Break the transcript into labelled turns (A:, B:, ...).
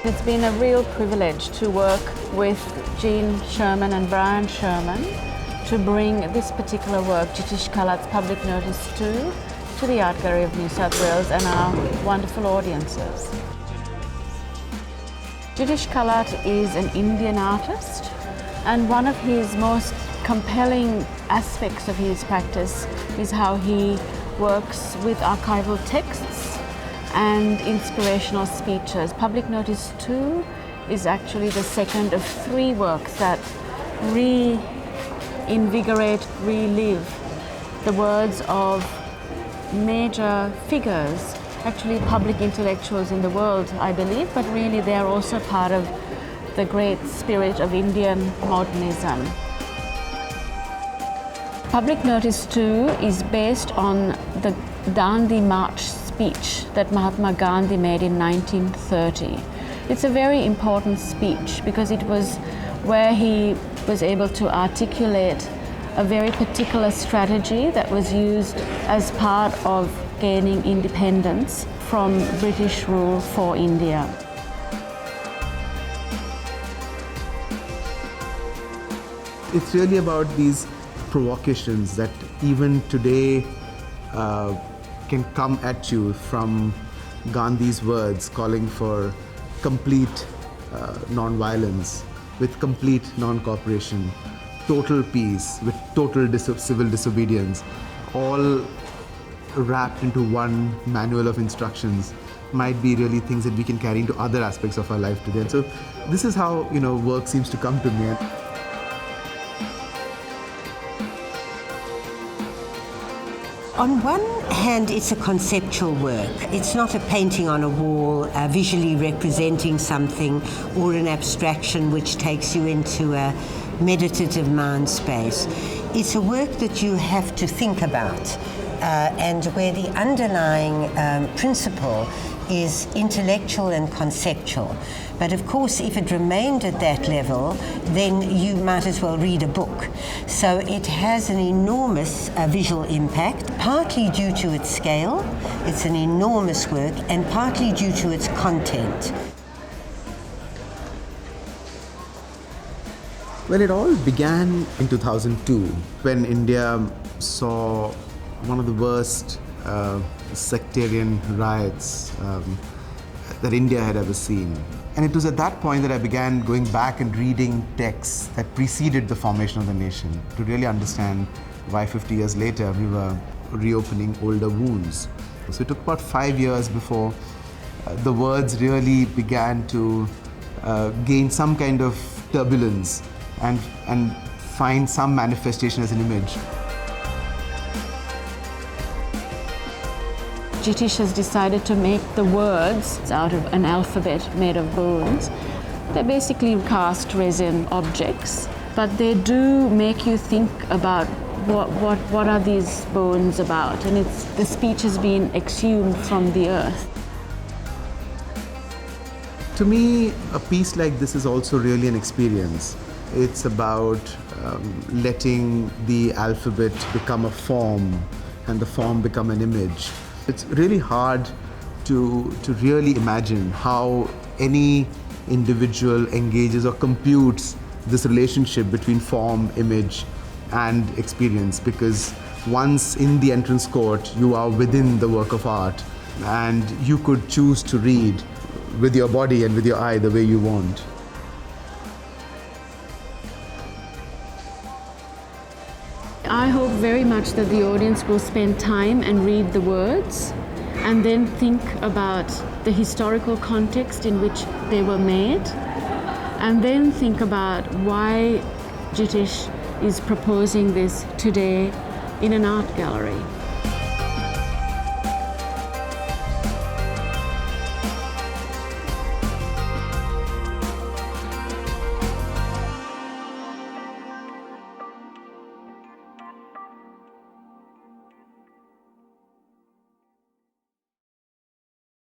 A: It's been a real privilege to work with Gene Sherman and Brian Sherman to bring this particular work, Jitish Kallat's Public Notice 2, to the Art Gallery of New South Wales and our wonderful audiences. Jitish Kallat is an Indian artist, and one of his most compelling aspects of his practice is how he works with archival texts and inspirational speeches. Public Notice 2 is actually the second of 3 works that reinvigorate, relive the words of major figures, actually public intellectuals in the world, I believe, but really they're also part of the great spirit of Indian modernism. Public Notice 2 is based on the Dandi March speech that Mahatma Gandhi made in 1930. It's a very important speech because it was where he was able to articulate a very particular strategy that was used as part of gaining independence from British rule for India.
B: It's really about these provocations that even today can come at you from Gandhi's words calling for complete non-violence, with complete non-cooperation, total peace, with total civil disobedience, all wrapped into one manual of instructions, might be really things that we can carry into other aspects of our life today. And so this is how, work seems to come to me.
C: On one hand, it's a conceptual work. It's not a painting on a wall, visually representing something, or an abstraction which takes you into a meditative mind space. It's a work that you have to think about, and where the underlying principle is intellectual and conceptual. But of course, if it remained at that level, then you might as well read a book. So it has an enormous visual impact, partly due to its scale, it's an enormous work, and partly due to its content.
B: Well, it all began in 2002 when India saw one of the worst sectarian riots that India had ever seen. And it was at that point that I began going back and reading texts that preceded the formation of the nation to really understand why 50 years later we were reopening older wounds. So it took about 5 years before the words really began to gain some kind of turbulence and find some manifestation as an image.
A: Jitish has decided to make the words out of an alphabet made of bones. They're basically cast resin objects, but they do make you think about what are these bones about, and the speech has been exhumed from the earth.
B: To me, a piece like this is also really an experience. It's about letting the alphabet become a form and the form become an image. It's really hard to really imagine how any individual engages or computes this relationship between form, image, and experience, because once in the entrance court, you are within the work of art, and you could choose to read with your body and with your eye the way you want.
A: I hope very much that the audience will spend time and read the words and then think about the historical context in which they were made, and then think about why Jitish is proposing this today in an art gallery.